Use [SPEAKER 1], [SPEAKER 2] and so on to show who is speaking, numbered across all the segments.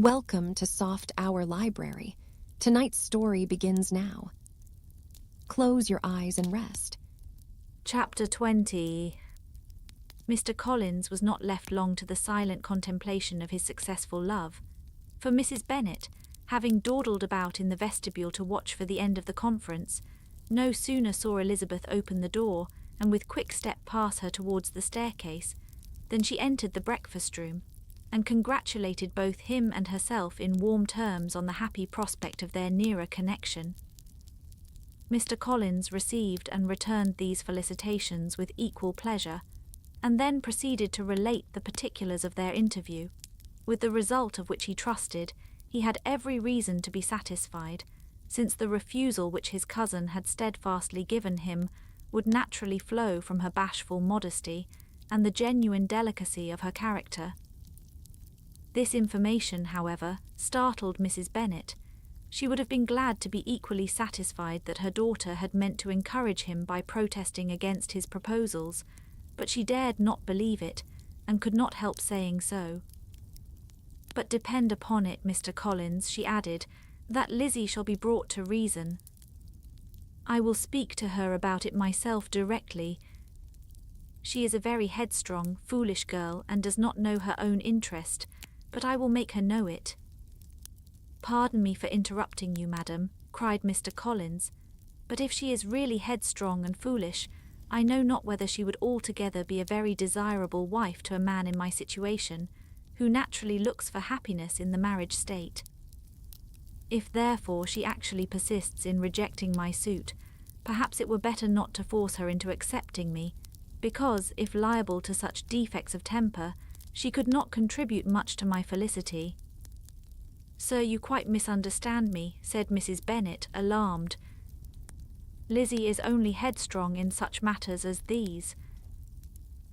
[SPEAKER 1] Welcome to Soft Hour Library. Tonight's story begins now. Close your eyes and rest.
[SPEAKER 2] Chapter 20. Mr. Collins was not left long to the silent contemplation of his successful love, for Mrs. Bennet, having dawdled about in the vestibule to watch for the end of the conference, no sooner saw Elizabeth open the door and with quick step pass her towards the staircase, than she entered the breakfast-room, and congratulated both him and herself in warm terms on the happy prospect of their nearer connection. Mr. Collins received and returned these felicitations with equal pleasure, and then proceeded to relate the particulars of their interview, with the result of which he trusted he had every reason to be satisfied, since the refusal which his cousin had steadfastly given him would naturally flow from her bashful modesty and the genuine delicacy of her character. This information, however, startled Mrs. Bennet. She would have been glad to be equally satisfied that her daughter had meant to encourage him by protesting against his proposals, but she dared not believe it, and could not help saying so. "But depend upon it, Mr. Collins," she added, "that Lizzie shall be brought to reason. I will speak to her about it myself directly. She is a very headstrong, foolish girl, and does not know her own interest, but I will make her know it." "Pardon me for interrupting you, madam," cried Mr. Collins, "but if she is really headstrong and foolish, I know not whether she would altogether be a very desirable wife to a man in my situation, who naturally looks for happiness in the marriage state. If therefore she actually persists in rejecting my suit, perhaps it were better not to force her into accepting me, because, if liable to such defects of temper, she could not contribute much to my felicity." "Sir, you quite misunderstand me," said Mrs. Bennet, alarmed. "Lizzie is only headstrong in such matters as these.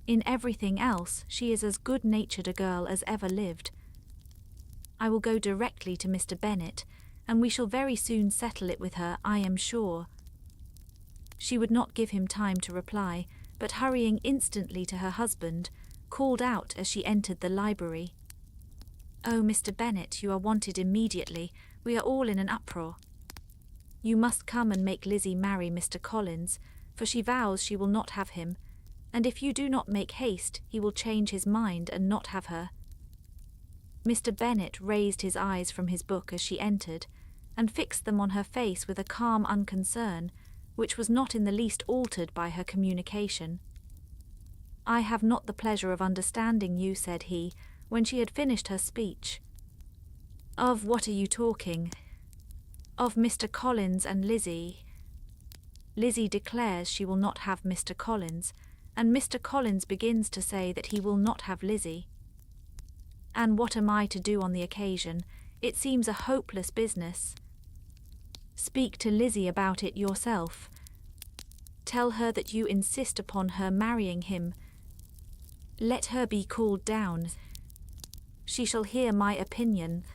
[SPEAKER 2] In everything else she is as good-natured a girl as ever lived. I will go directly to Mr. Bennet, and we shall very soon settle it with her, I am sure." She would not give him time to reply, but hurrying instantly to her husband, called out as she entered the library, "Oh, Mr. Bennet, you are wanted immediately. We are all in an uproar. You must come and make Lizzie marry Mr. Collins, for she vows she will not have him, and if you do not make haste, he will change his mind and not have her." Mr. Bennet raised his eyes from his book as she entered, and fixed them on her face with a calm unconcern, which was not in the least altered by her communication. "I have not the pleasure of understanding you," said he, when she had finished her speech. "Of what are you talking?" "Of Mr. Collins and Lizzie. Lizzie declares she will not have Mr. Collins, and Mr. Collins begins to say that he will not have Lizzie. And what am I to do on the occasion? It seems a hopeless business. Speak to Lizzie about it yourself. Tell her that you insist upon her marrying him. Let her be cooled down. She shall hear my opinion."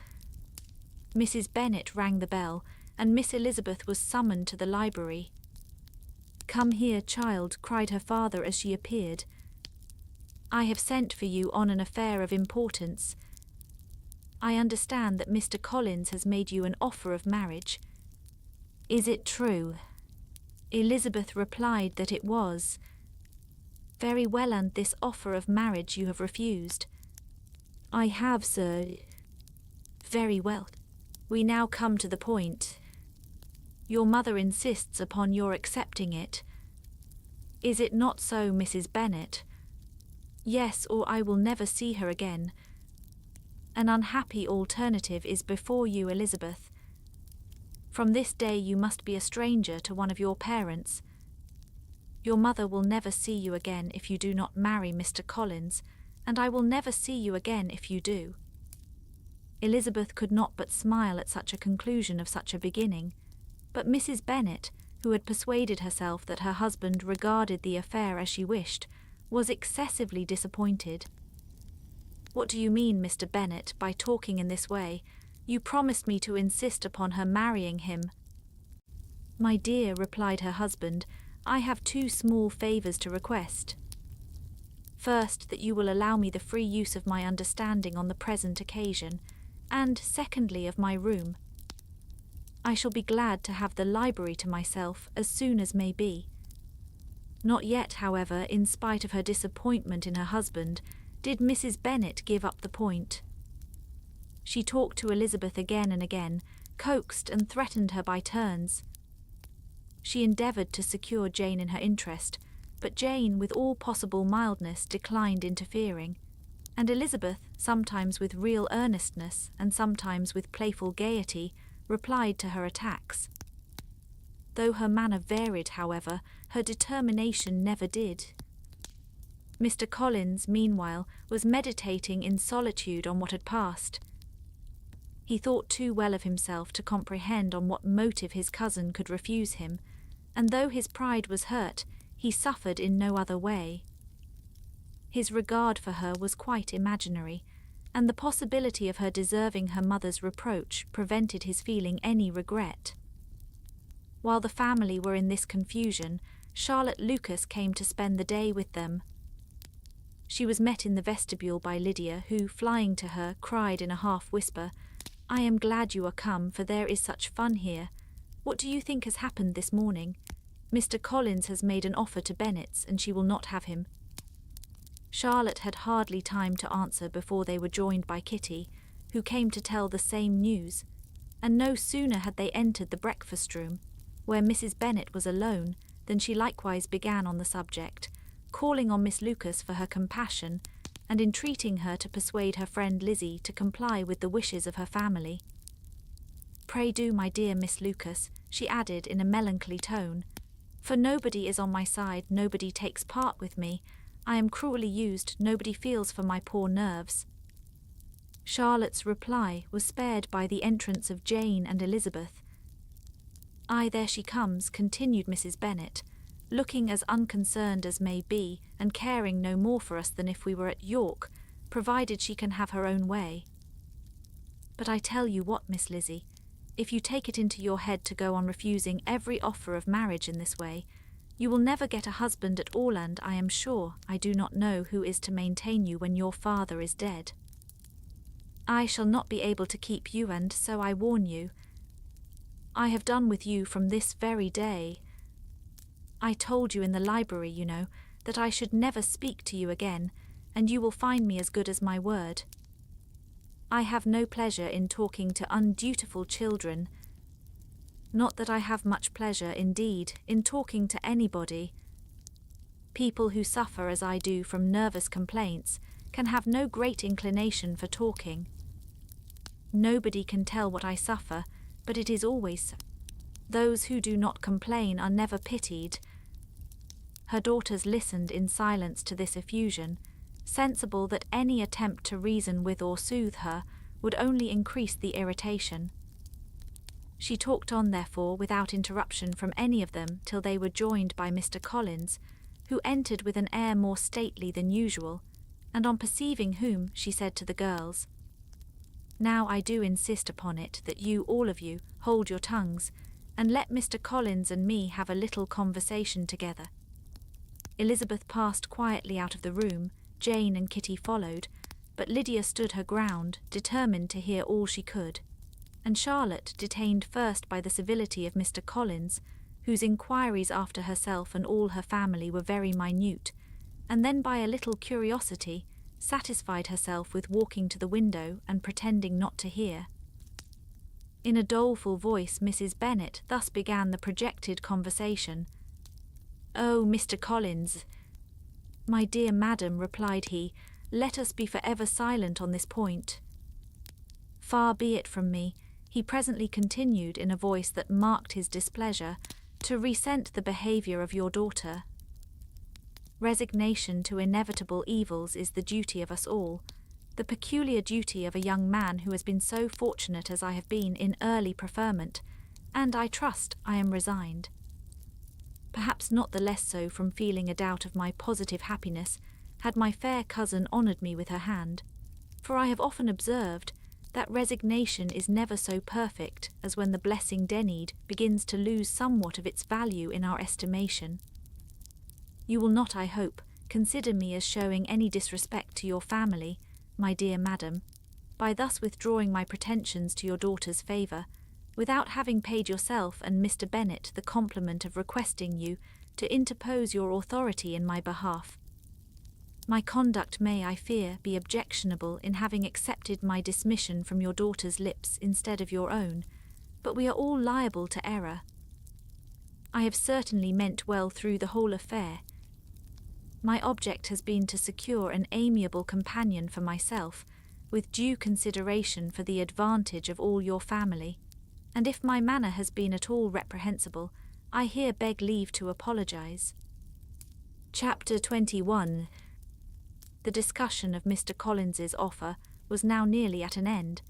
[SPEAKER 2] Mrs. Bennet rang the bell, and Miss Elizabeth was summoned to the library. "Come here, child," cried her father as she appeared. "I have sent for you on an affair of importance. I understand that Mr. Collins has made you an offer of marriage. Is it true?" Elizabeth replied that it was. "Very well, and this offer of marriage you have refused?" "I have, sir." "Very well. We now come to the point. Your mother insists upon your accepting it. Is it not so, Mrs. Bennet?" "Yes, or I will never see her again. An unhappy alternative is before you, Elizabeth. From this day you must be a stranger to one of your parents. Your mother will never see you again if you do not marry Mr. Collins, and I will never see you again if you do." Elizabeth could not but smile at such a conclusion of such a beginning, but Mrs. Bennet, who had persuaded herself that her husband regarded the affair as she wished, was excessively disappointed. "What do you mean, Mr. Bennet, by talking in this way? You promised me to insist upon her marrying him." "My dear," replied her husband, "I have two small favours to request. First, that you will allow me the free use of my understanding on the present occasion, and secondly of my room. I shall be glad to have the library to myself as soon as may be. Not yet, however, in spite of her disappointment in her husband, did Mrs. Bennet give up the point. She talked to Elizabeth again and again, coaxed and threatened her by turns. She endeavoured to secure Jane in her interest, but Jane, with all possible mildness, declined interfering, and Elizabeth, sometimes with real earnestness and sometimes with playful gaiety, replied to her attacks. Though her manner varied, however, her determination never did. Mr. Collins, meanwhile, was meditating in solitude on what had passed. He thought too well of himself to comprehend on what motive his cousin could refuse him, and though his pride was hurt, he suffered in no other way. His regard for her was quite imaginary, and the possibility of her deserving her mother's reproach prevented his feeling any regret. While the family were in this confusion, Charlotte Lucas came to spend the day with them. She was met in the vestibule by Lydia, who, flying to her, cried in a half-whisper, "I am glad you are come, for there is such fun here. What do you think has happened this morning? Mr. Collins has made an offer to Bennet's, and she will not have him." Charlotte had hardly time to answer before they were joined by Kitty, who came to tell the same news, and no sooner had they entered the breakfast-room, where Mrs. Bennet was alone, than she likewise began on the subject, calling on Miss Lucas for her compassion, and entreating her to persuade her friend Lizzie to comply with the wishes of her family. "Pray do, my dear Miss Lucas," she added in a melancholy tone, "for nobody is on my side, nobody takes part with me. I am cruelly used, nobody feels for my poor nerves." Charlotte's reply was spared by the entrance of Jane and Elizabeth. "Aye, there she comes," continued Mrs. Bennet, looking as unconcerned as may be, and caring no more for us than if we were at York, provided she can have her own way. "But I tell you what, Miss Lizzie, if you take it into your head to go on refusing every offer of marriage in this way, you will never get a husband at all, and I am sure I do not know who is to maintain you when your father is dead. I shall not be able to keep you, and so I warn you. I have done with you from this very day. I told you in the library, you know, that I should never speak to you again, and you will find me as good as my word. I have no pleasure in talking to undutiful children. Not that I have much pleasure, indeed, in talking to anybody. People who suffer as I do from nervous complaints can have no great inclination for talking. Nobody can tell what I suffer, but it is always so. Those who do not complain are never pitied." Her daughters listened in silence to this effusion, sensible that any attempt to reason with or soothe her would only increase the irritation. She talked on, therefore, without interruption from any of them till they were joined by Mr. Collins, who entered with an air more stately than usual, and on perceiving whom, she said to the girls, "Now I do insist upon it that you, all of you, hold your tongues, and let Mr. Collins and me have a little conversation together." Elizabeth passed quietly out of the room, Jane and Kitty followed, but Lydia stood her ground, determined to hear all she could, and Charlotte, detained first by the civility of Mr. Collins, whose inquiries after herself and all her family were very minute, and then by a little curiosity, satisfied herself with walking to the window and pretending not to hear. In a doleful voice, Mrs. Bennet thus began the projected conversation. "Oh, Mr. Collins!" "My dear madam," replied he, "let us be for ever silent on this point." "Far be it from me," he presently continued in a voice that marked his displeasure, "to resent the behaviour of your daughter. Resignation to inevitable evils is the duty of us all, the peculiar duty of a young man who has been so fortunate as I have been in early preferment, and I trust I am resigned. Perhaps not the less so from feeling a doubt of my positive happiness, had my fair cousin honoured me with her hand, for I have often observed that resignation is never so perfect as when the blessing denied begins to lose somewhat of its value in our estimation. You will not, I hope, consider me as showing any disrespect to your family, my dear madam, by thus withdrawing my pretensions to your daughter's favour, without having paid yourself and Mr. Bennet the compliment of requesting you to interpose your authority in my behalf. My conduct may, I fear, be objectionable in having accepted my dismission from your daughter's lips instead of your own, but we are all liable to error. I have certainly meant well through the whole affair. My object has been to secure an amiable companion for myself, with due consideration for the advantage of all your family, and if my manner has been at all reprehensible, I here beg leave to apologise. Chapter 21. The discussion of Mr. Collins's offer was now nearly at an end,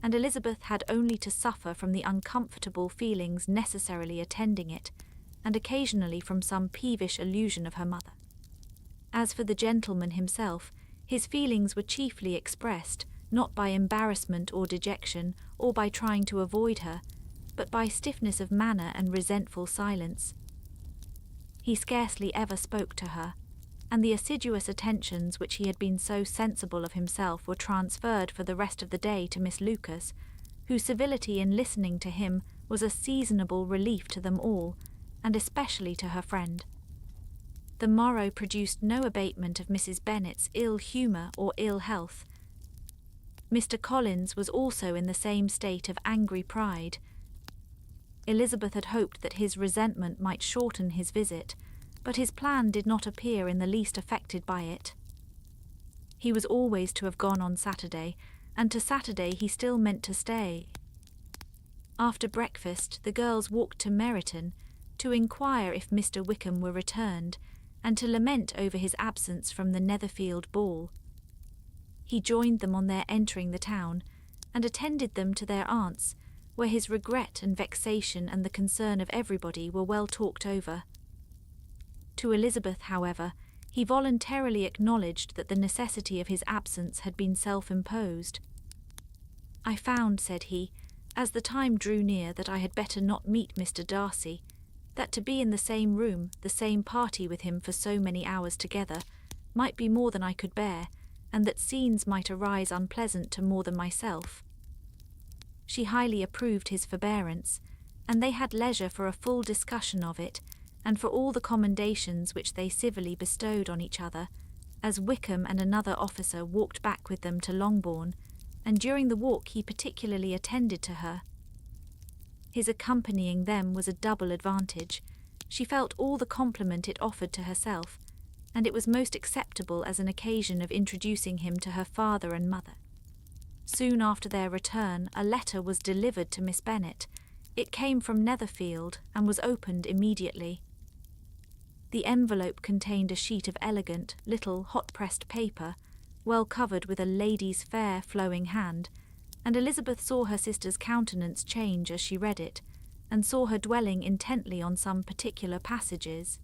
[SPEAKER 2] and Elizabeth had only to suffer from the uncomfortable feelings necessarily attending it, and occasionally from some peevish allusion of her mother. As for the gentleman himself, his feelings were chiefly expressed, not by embarrassment or dejection, or by trying to avoid her, but by stiffness of manner and resentful silence. He scarcely ever spoke to her, and the assiduous attentions which he had been so sensible of himself were transferred for the rest of the day to Miss Lucas, whose civility in listening to him was a seasonable relief to them all, and especially to her friend. The morrow produced no abatement of Mrs. Bennet's ill humour or ill health. Mr. Collins was also in the same state of angry pride. Elizabeth had hoped that his resentment might shorten his visit, but his plan did not appear in the least affected by it. He was always to have gone on Saturday, and to Saturday he still meant to stay. After breakfast, the girls walked to Meryton to inquire if Mr. Wickham were returned, and to lament over his absence from the Netherfield ball. He joined them on their entering the town, and attended them to their aunt's, where his regret and vexation and the concern of everybody were well talked over. To Elizabeth, however, he voluntarily acknowledged that the necessity of his absence had been self-imposed. "I found," said he, "as the time drew near that I had better not meet Mr. Darcy, that to be in the same room, the same party with him for so many hours together, might be more than I could bear, and that scenes might arise unpleasant to more than myself." She highly approved his forbearance, and they had leisure for a full discussion of it, and for all the commendations which they civilly bestowed on each other, as Wickham and another officer walked back with them to Longbourn, and during the walk he particularly attended to her. His accompanying them was a double advantage. She felt all the compliment it offered to herself, and it was most acceptable as an occasion of introducing him to her father and mother. Soon after their return, a letter was delivered to Miss Bennet. It came from Netherfield, and was opened immediately. The envelope contained a sheet of elegant, little, hot-pressed paper, well covered with a lady's fair, flowing hand, and Elizabeth saw her sister's countenance change as she read it, and saw her dwelling intently on some particular passages.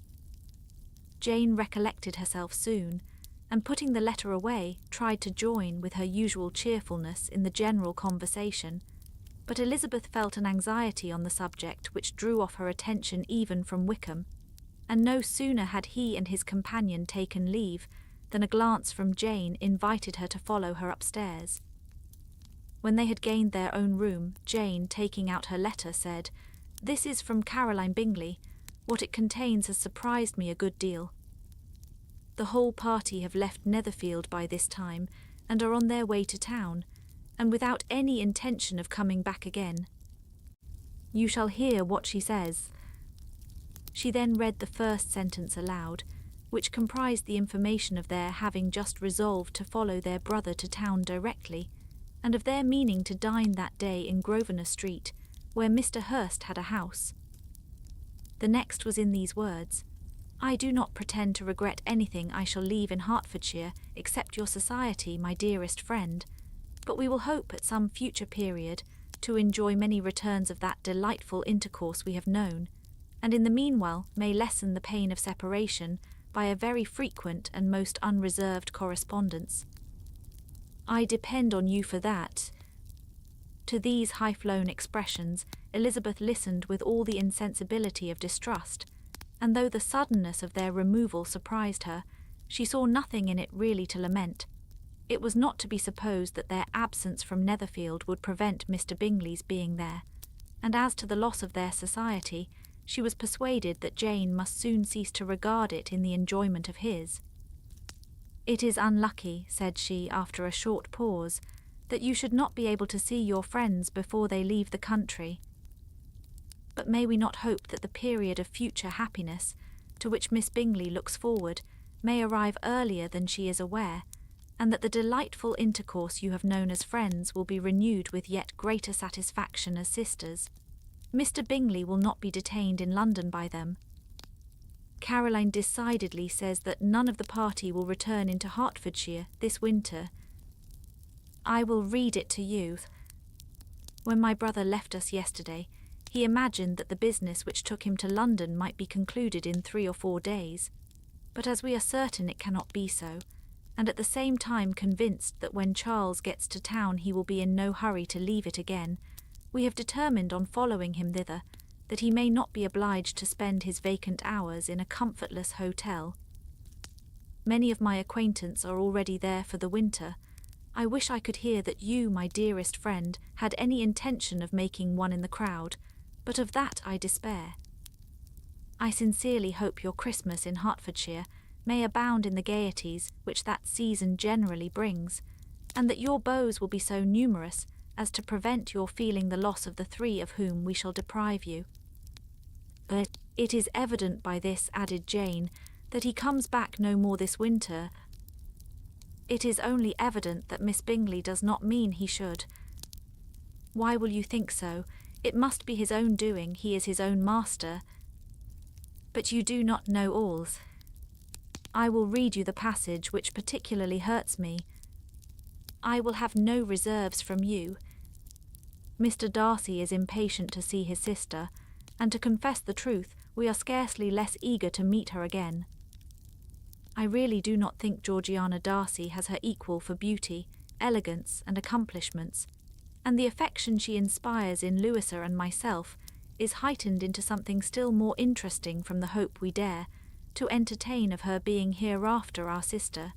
[SPEAKER 2] Jane recollected herself soon, and putting the letter away, tried to join, with her usual cheerfulness, in the general conversation, but Elizabeth felt an anxiety on the subject which drew off her attention even from Wickham, and no sooner had he and his companion taken leave than a glance from Jane invited her to follow her upstairs. When they had gained their own room, Jane, taking out her letter, said, "This is from Caroline Bingley. What it contains has surprised me a good deal. The whole party have left Netherfield by this time, and are on their way to town, and without any intention of coming back again. You shall hear what she says." She then read the first sentence aloud, which comprised the information of their having just resolved to follow their brother to town directly, and of their meaning to dine that day in Grosvenor Street, where Mr. Hurst had a house. The next was in these words: "I do not pretend to regret anything I shall leave in Hertfordshire except your society, my dearest friend, but we will hope at some future period to enjoy many returns of that delightful intercourse we have known, and in the meanwhile may lessen the pain of separation by a very frequent and most unreserved correspondence. I depend on you for that." To these high-flown expressions Elizabeth listened with all the insensibility of distrust, and though the suddenness of their removal surprised her, she saw nothing in it really to lament. It was not to be supposed that their absence from Netherfield would prevent Mr. Bingley's being there, and as to the loss of their society, she was persuaded that Jane must soon cease to regard it in the enjoyment of his. "It is unlucky," said she after a short pause, "that you should not be able to see your friends before they leave the country. But may we not hope that the period of future happiness, to which Miss Bingley looks forward, may arrive earlier than she is aware, and that the delightful intercourse you have known as friends will be renewed with yet greater satisfaction as sisters? Mr. Bingley will not be detained in London by them. Caroline decidedly says that none of the party will return into Hertfordshire this winter. I will read it to you. When my brother left us yesterday, he imagined that the business which took him to London might be concluded in 3 or 4 days, but as we are certain it cannot be so, and at the same time convinced that when Charles gets to town he will be in no hurry to leave it again, we have determined on following him thither, that he may not be obliged to spend his vacant hours in a comfortless hotel. Many of my acquaintance are already there for the winter. I wish I could hear that you, my dearest friend, had any intention of making one in the crowd, but of that I despair. I sincerely hope your Christmas in Hertfordshire may abound in the gaieties which that season generally brings, and that your beaux will be so numerous as to prevent your feeling the loss of the 3 of whom we shall deprive you. But it is evident by this," added Jane, "that he comes back no more this winter. It is only evident that Miss Bingley does not mean he should. Why will you think so? It must be his own doing, he is his own master. But you do not know all. I will read you the passage which particularly hurts me. I will have no reserves from you. Mr. Darcy is impatient to see his sister, and to confess the truth, we are scarcely less eager to meet her again. I really do not think Georgiana Darcy has her equal for beauty, elegance, and accomplishments, and the affection she inspires in Louisa and myself is heightened into something still more interesting from the hope we dare to entertain of her being hereafter our sister.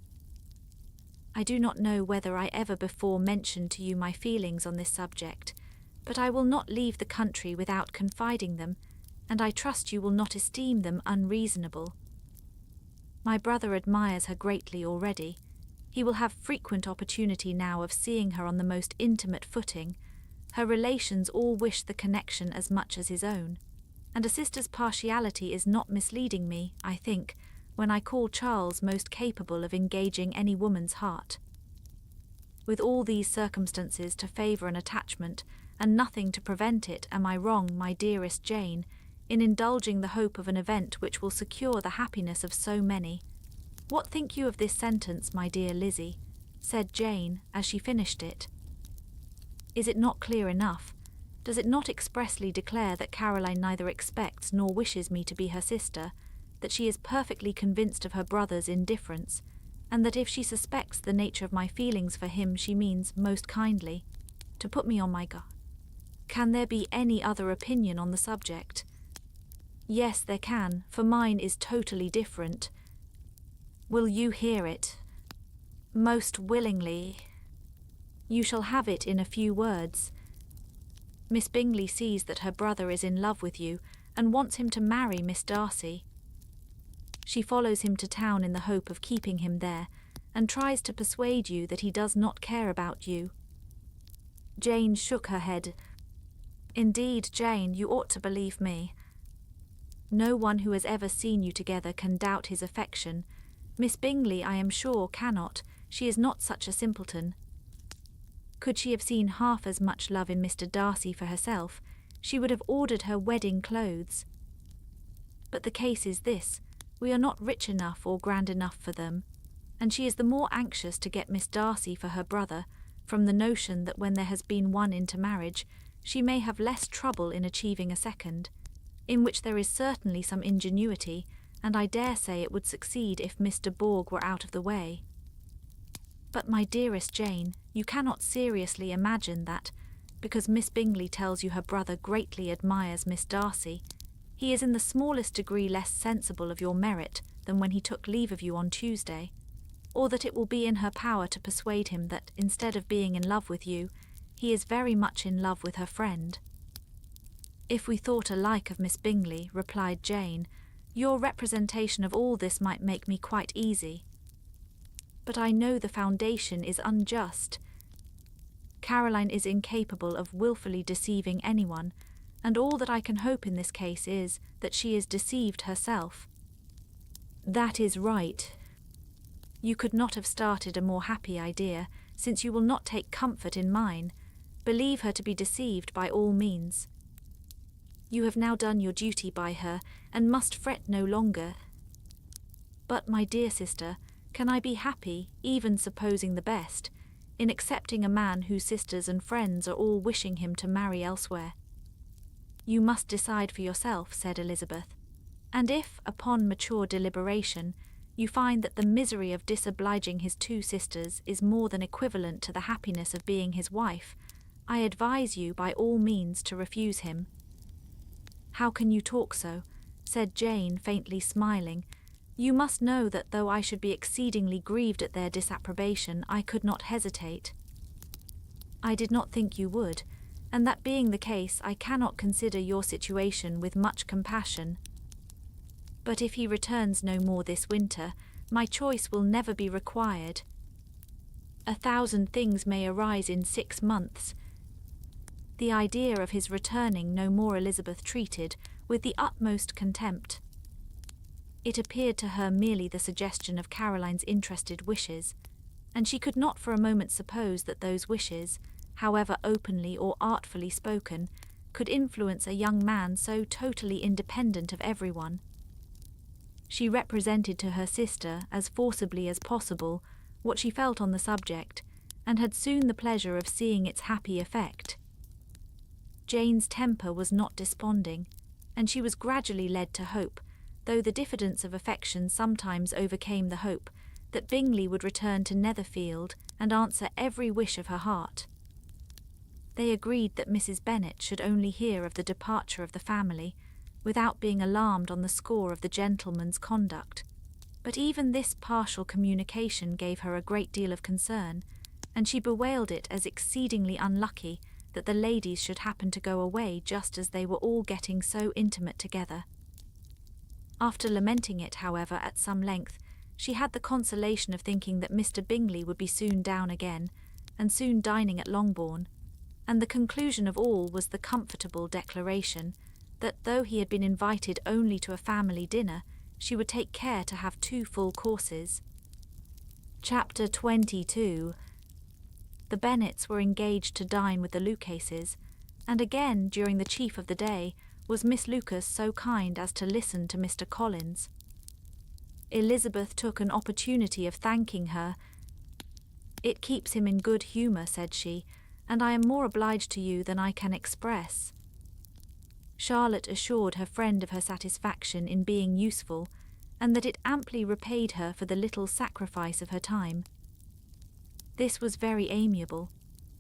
[SPEAKER 2] I do not know whether I ever before mentioned to you my feelings on this subject, but I will not leave the country without confiding them, and I trust you will not esteem them unreasonable. My brother admires her greatly already. He will have frequent opportunity now of seeing her on the most intimate footing. Her relations all wish the connection as much as his own, and a sister's partiality is not misleading me, I think, when I call Charles most capable of engaging any woman's heart. With all these circumstances to favour an attachment, and nothing to prevent it, am I wrong, my dearest Jane, in indulging the hope of an event which will secure the happiness of so many? What think you of this sentence, my dear Lizzie? Said Jane, as she finished it. Is it not clear enough? Does it not expressly declare that Caroline neither expects nor wishes me to be her sister, that she is perfectly convinced of her brother's indifference, and that if she suspects the nature of my feelings for him she means, most kindly, to put me on my guard? Can there be any other opinion on the subject? Yes, there can, for mine is totally different. Will you hear it? Most willingly. You shall have it in a few words. Miss Bingley sees that her brother is in love with you, and wants him to marry Miss Darcy. She follows him to town in the hope of keeping him there, and tries to persuade you that he does not care about you. Jane shook her head. Indeed, Jane, you ought to believe me. No one who has ever seen you together can doubt his affection. Miss Bingley, I am sure, cannot. She is not such a simpleton. Could she have seen half as much love in Mr. Darcy for herself, she would have ordered her wedding clothes. But the case is this, we are not rich enough or grand enough for them, and she is the more anxious to get Miss Darcy for her brother, from the notion that when there has been one into marriage, she may have less trouble in achieving a second, in which there is certainly some ingenuity, and I dare say it would succeed if Mr. Borg were out of the way. But, my dearest Jane, you cannot seriously imagine that, because Miss Bingley tells you her brother greatly admires Miss Darcy, he is in the smallest degree less sensible of your merit than when he took leave of you on Tuesday, or that it will be in her power to persuade him that, instead of being in love with you, he is very much in love with her friend." "If we thought alike of Miss Bingley," replied Jane, "your representation of all this might make me quite easy. But I know the foundation is unjust. Caroline is incapable of wilfully deceiving anyone, and all that I can hope in this case is that she is deceived herself." "That is right. You could not have started a more happy idea, since you will not take comfort in mine. Believe her to be deceived by all means. You have now done your duty by her, and must fret no longer. But, my dear sister, can I be happy, even supposing the best, in accepting a man whose sisters and friends are all wishing him to marry elsewhere?" "You must decide for yourself," said Elizabeth. "And if, upon mature deliberation, you find that the misery of disobliging his two sisters is more than equivalent to the happiness of being his wife, I advise you by all means to refuse him." "How can you talk so?" said Jane, faintly smiling. "You must know that though I should be exceedingly grieved at their disapprobation, I could not hesitate." "I did not think you would, and that being the case, I cannot consider your situation with much compassion. But if he returns no more this winter, my choice will never be required. 1,000 things may arise in 6 months. The idea of his returning no more Elizabeth treated with the utmost contempt. It appeared to her merely the suggestion of Caroline's interested wishes, and she could not for a moment suppose that those wishes, however openly or artfully spoken, could influence a young man so totally independent of everyone. She represented to her sister as forcibly as possible what she felt on the subject, and had soon the pleasure of seeing its happy effect. Jane's temper was not desponding, and she was gradually led to hope, though the diffidence of affection sometimes overcame the hope, that Bingley would return to Netherfield and answer every wish of her heart. They agreed that Mrs. Bennet should only hear of the departure of the family, without being alarmed on the score of the gentleman's conduct. But even this partial communication gave her a great deal of concern, and she bewailed it as exceedingly unlucky that the ladies should happen to go away just as they were all getting so intimate together. After lamenting it, however, at some length, she had the consolation of thinking that Mr. Bingley would be soon down again, and soon dining at Longbourn, and the conclusion of all was the comfortable declaration that though he had been invited only to a family dinner, she would take care to have 2 full courses. Chapter 22. The Bennets were engaged to dine with the Lucases, and again, during the chief of the day, was Miss Lucas so kind as to listen to Mr. Collins. Elizabeth took an opportunity of thanking her. "It keeps him in good humour," said she, "and I am more obliged to you than I can express." Charlotte assured her friend of her satisfaction in being useful, and that it amply repaid her for the little sacrifice of her time. This was very amiable,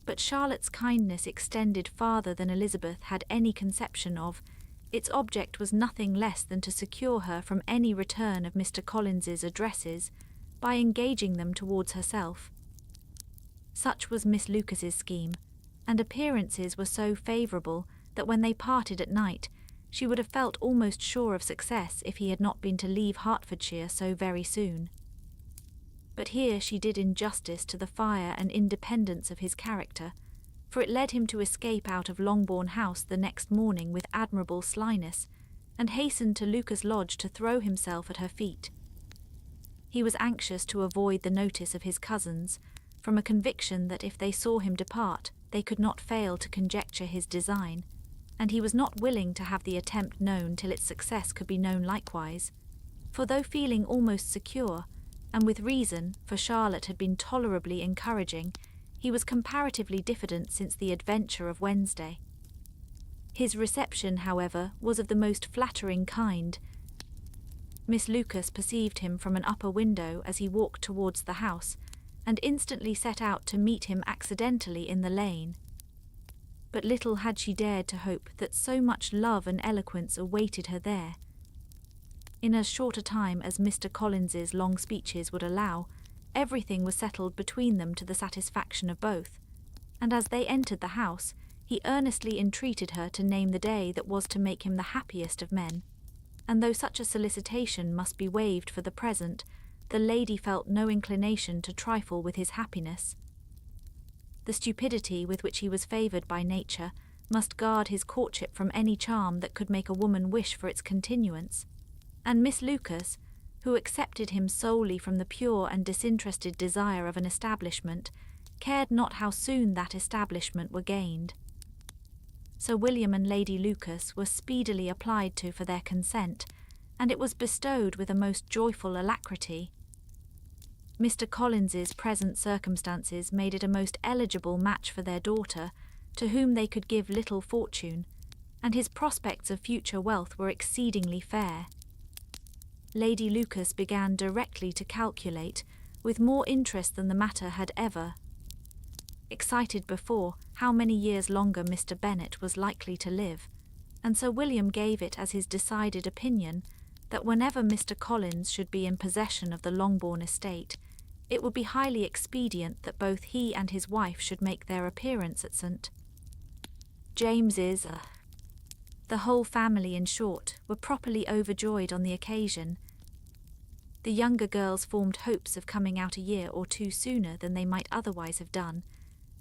[SPEAKER 2] but Charlotte's kindness extended farther than Elizabeth had any conception of. Its object was nothing less than to secure her from any return of Mr. Collins's addresses by engaging them towards herself. Such was Miss Lucas's scheme, and appearances were so favourable that when they parted at night, she would have felt almost sure of success if he had not been to leave Hertfordshire so very soon. But here she did injustice to the fire and independence of his character, for it led him to escape out of Longbourn House the next morning with admirable slyness, and hastened to Lucas Lodge to throw himself at her feet. He was anxious to avoid the notice of his cousins, from a conviction that if they saw him depart, they could not fail to conjecture his design, and he was not willing to have the attempt known till its success could be known likewise, for though feeling almost secure, and with reason, for Charlotte had been tolerably encouraging, he was comparatively diffident since the adventure of Wednesday. His reception, however, was of the most flattering kind. Miss Lucas perceived him from an upper window as he walked towards the house, and instantly set out to meet him accidentally in the lane. But little had she dared to hope that so much love and eloquence awaited her there. In as short a time as Mr. Collins's long speeches would allow, Everything was settled between them to the satisfaction of both, and as they entered the house, he earnestly entreated her to name the day that was to make him the happiest of men. And though such a solicitation must be waived for the present, the lady felt no inclination to trifle with his happiness. The stupidity with which he was favoured by nature must guard his courtship from any charm that could make a woman wish for its continuance, and Miss Lucas, who accepted him solely from the pure and disinterested desire of an establishment, cared not how soon that establishment were gained. Sir William and Lady Lucas were speedily applied to for their consent, and it was bestowed with a most joyful alacrity. Mr. Collins's present circumstances made it a most eligible match for their daughter, to whom they could give little fortune, and his prospects of future wealth were exceedingly fair. Lady Lucas began directly to calculate, with more interest than the matter had ever excited before, how many years longer Mr. Bennet was likely to live, and Sir William gave it as his decided opinion that whenever Mr. Collins should be in possession of the Longbourn estate, it would be highly expedient that both he and his wife should make their appearance at St. James's. The whole family, in short, were properly overjoyed on the occasion. The younger girls formed hopes of coming out a year or two sooner than they might otherwise have done,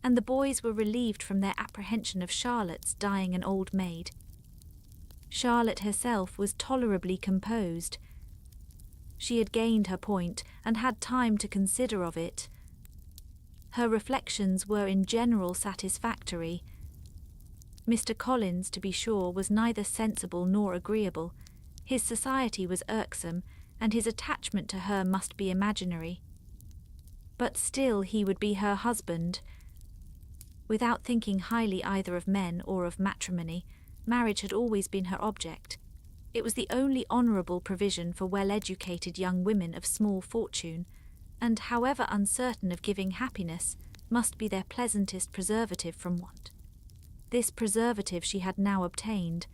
[SPEAKER 2] and the boys were relieved from their apprehension of Charlotte's dying an old maid. Charlotte herself was tolerably composed. She had gained her point, and had time to consider of it. Her reflections were in general satisfactory. Mr. Collins, to be sure, was neither sensible nor agreeable. His society was irksome, and his attachment to her must be imaginary. But still he would be her husband. Without thinking highly either of men or of matrimony, marriage had always been her object. It was the only honourable provision for well-educated young women of small fortune, and, however uncertain of giving happiness, must be their pleasantest preservative from want. This preservative she had now obtained,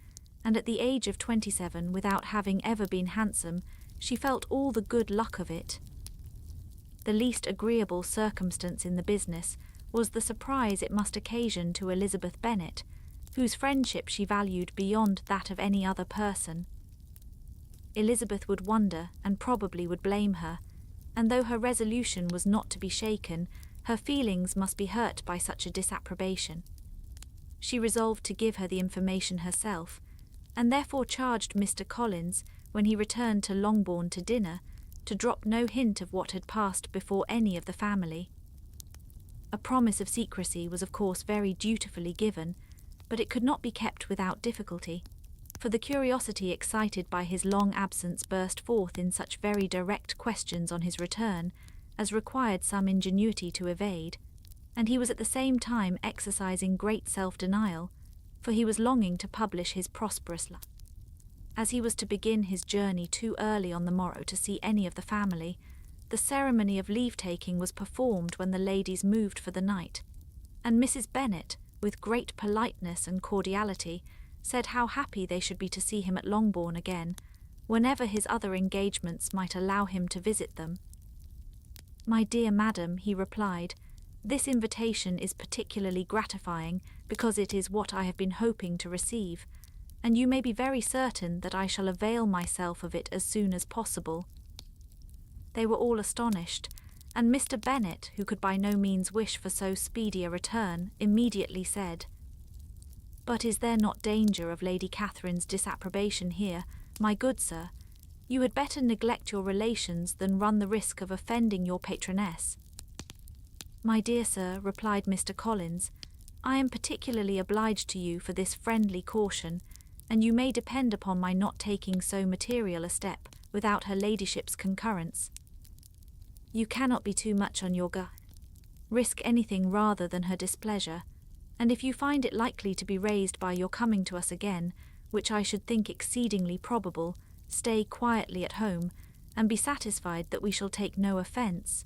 [SPEAKER 2] and at the age of 27, without having ever been handsome, she felt all the good luck of it. The least agreeable circumstance in the business was the surprise it must occasion to Elizabeth Bennet, whose friendship she valued beyond that of any other person. Elizabeth would wonder, and probably would blame her, and though her resolution was not to be shaken, her feelings must be hurt by such a disapprobation. She resolved to give her the information herself, and therefore charged Mr. Collins, when he returned to Longbourn to dinner, to drop no hint of what had passed before any of the family. A promise of secrecy was of course very dutifully given, but it could not be kept without difficulty, for the curiosity excited by his long absence burst forth in such very direct questions on his return as required some ingenuity to evade, and he was at the same time exercising great self-denial, for he was longing to publish his prosperous life. As he was to begin his journey too early on the morrow to see any of the family, the ceremony of leave-taking was performed when the ladies moved for the night, and Mrs. Bennet, with great politeness and cordiality, said how happy they should be to see him at Longbourn again, whenever his other engagements might allow him to visit them. "My dear madam," he replied, "this invitation is particularly gratifying because it is what I have been hoping to receive, and you may be very certain that I shall avail myself of it as soon as possible." They were all astonished, and Mr. Bennet, who could by no means wish for so speedy a return, immediately said, "But is there not danger of Lady Catherine's disapprobation here, my good sir? You had better neglect your relations than run the risk of offending your patroness." "My dear sir," replied Mr. Collins, "I am particularly obliged to you for this friendly caution, and you may depend upon my not taking so material a step without her ladyship's concurrence. You cannot be too much on your guard. Risk anything rather than her displeasure, and if you find it likely to be raised by your coming to us again, which I should think exceedingly probable, stay quietly at home, and be satisfied that we shall take no offence.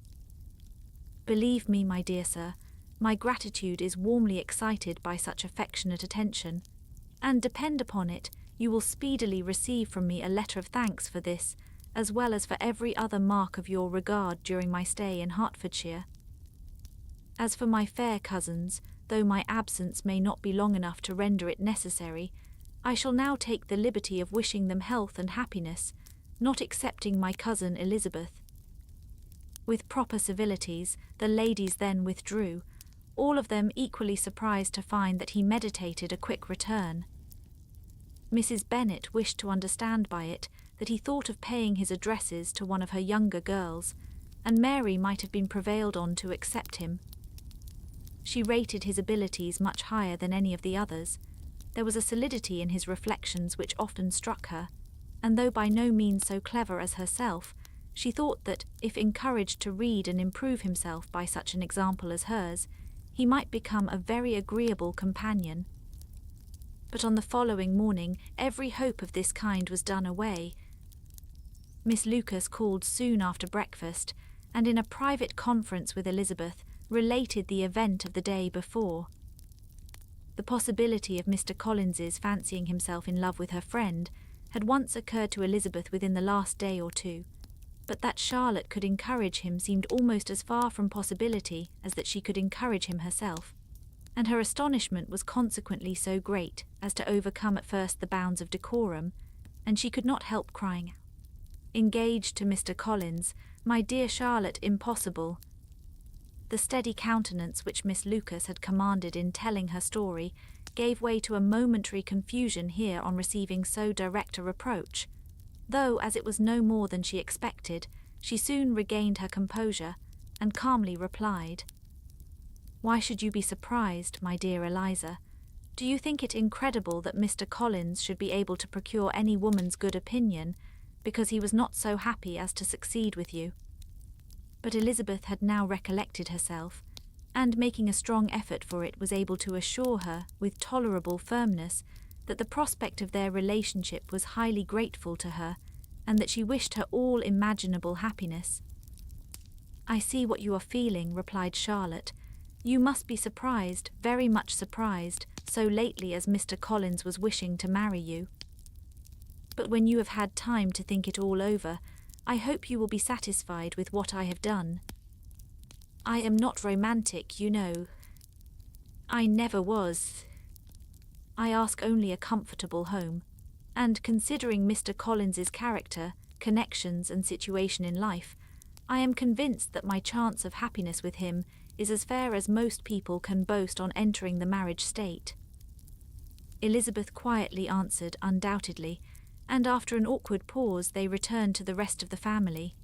[SPEAKER 2] Believe me, my dear sir, my gratitude is warmly excited by such affectionate attention, and depend upon it, you will speedily receive from me a letter of thanks for this, as well as for every other mark of your regard during my stay in Hertfordshire. As for my fair cousins, though my absence may not be long enough to render it necessary, I shall now take the liberty of wishing them health and happiness, not excepting my cousin Elizabeth. With proper civilities, the ladies then withdrew, all of them equally surprised to find that he meditated a quick return. Mrs. Bennet wished to understand by it that he thought of paying his addresses to one of her younger girls, and Mary might have been prevailed on to accept him. She rated his abilities much higher than any of the others. There was a solidity in his reflections which often struck her, and though by no means so clever as herself, she thought that, if encouraged to read and improve himself by such an example as hers, he might become a very agreeable companion. But on the following morning every hope of this kind was done away. Miss Lucas called soon after breakfast, and in a private conference with Elizabeth related the event of the day before. The possibility of Mr. Collins's fancying himself in love with her friend had once occurred to Elizabeth within the last day or two, but that Charlotte could encourage him seemed almost as far from possibility as that she could encourage him herself, and her astonishment was consequently so great as to overcome at first the bounds of decorum, and she could not help crying out, "Engaged to Mr. Collins, my dear Charlotte, impossible." The steady countenance which Miss Lucas had commanded in telling her story gave way to a momentary confusion here on receiving so direct a reproach, though, as it was no more than she expected, she soon regained her composure, and calmly replied, "Why should you be surprised, my dear Eliza? Do you think it incredible that Mr. Collins should be able to procure any woman's good opinion, because he was not so happy as to succeed with you?" But Elizabeth had now recollected herself, and making a strong effort for it was able to assure her, with tolerable firmness, that the prospect of their relationship was highly grateful to her, and that she wished her all imaginable happiness. "I see what you are feeling," replied Charlotte. "You must be surprised, very much surprised, so lately as Mr. Collins was wishing to marry you. But when you have had time to think it all over, I hope you will be satisfied with what I have done. I am not romantic, you know. I never was. I ask only a comfortable home, and considering Mr. Collins's character, connections, and situation in life, I am convinced that my chance of happiness with him is as fair as most people can boast on entering the marriage state." Elizabeth quietly answered undoubtedly, and after an awkward pause they returned to the rest of the family.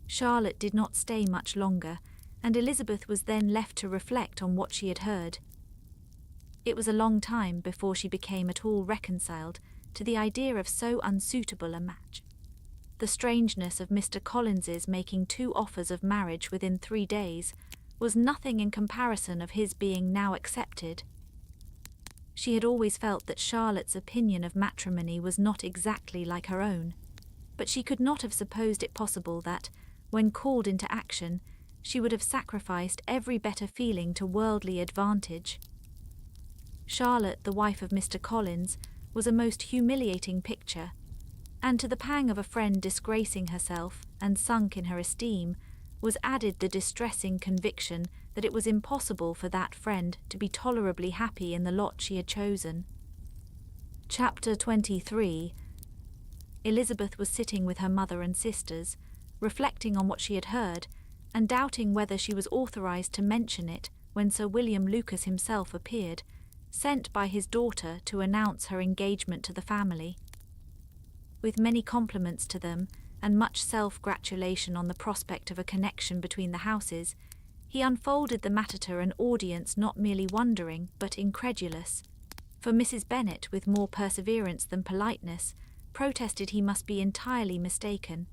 [SPEAKER 2] Charlotte did not stay much longer, and Elizabeth was then left to reflect on what she had heard. It was a long time before she became at all reconciled to the idea of so unsuitable a match. The strangeness of Mr. Collins's making 2 offers of marriage within 3 days was nothing in comparison of his being now accepted. She had always felt that Charlotte's opinion of matrimony was not exactly like her own, but she could not have supposed it possible that, when called into action, she would have sacrificed every better feeling to worldly advantage. Charlotte, the wife of Mr. Collins, was a most humiliating picture, and to the pang of a friend disgracing herself and sunk in her esteem was added the distressing conviction that it was impossible for that friend to be tolerably happy in the lot she had chosen. Chapter 23. Elizabeth was sitting with her mother and sisters, reflecting on what she had heard, and doubting whether she was authorized to mention it when Sir William Lucas himself appeared, sent by his daughter to announce her engagement to the family. With many compliments to them, and much self-gratulation on the prospect of a connection between the houses, he unfolded the matter to an audience not merely wondering, but incredulous, for Mrs. Bennet, with more perseverance than politeness, protested he must be entirely mistaken,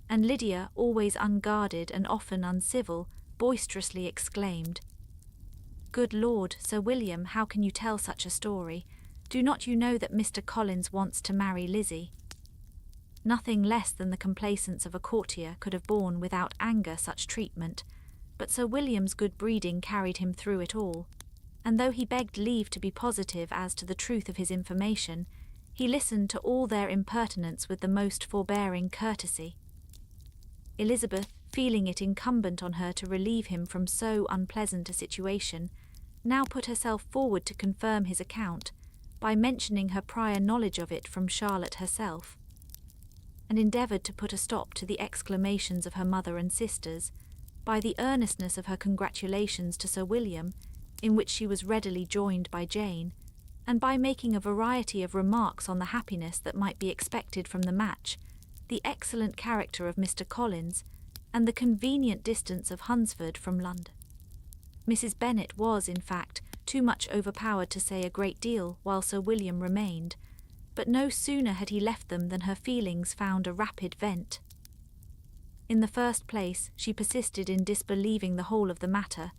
[SPEAKER 2] and Lydia, always unguarded and often uncivil, boisterously exclaimed, "Good Lord, Sir William, how can you tell such a story? Do not you know that Mr. Collins wants to marry Lizzie?" Nothing less than the complaisance of a courtier could have borne without anger such treatment, but Sir William's good breeding carried him through it all, and though he begged leave to be positive as to the truth of his information, He listened to all their impertinence with the most forbearing courtesy. Elizabeth, feeling it incumbent on her to relieve him from so unpleasant a situation, now put herself forward to confirm his account by mentioning her prior knowledge of it from Charlotte herself, and endeavoured to put a stop to the exclamations of her mother and sisters by the earnestness of her congratulations to Sir William, in which she was readily joined by Jane, and by making a variety of remarks on the happiness that might be expected from the match, the excellent character of Mr. Collins, and the convenient distance of Hunsford from London. Mrs. Bennet was, in fact, too much overpowered to say a great deal while Sir William remained, but no sooner had he left them than her feelings found a rapid vent. In the first place, she persisted in disbelieving the whole of the matter.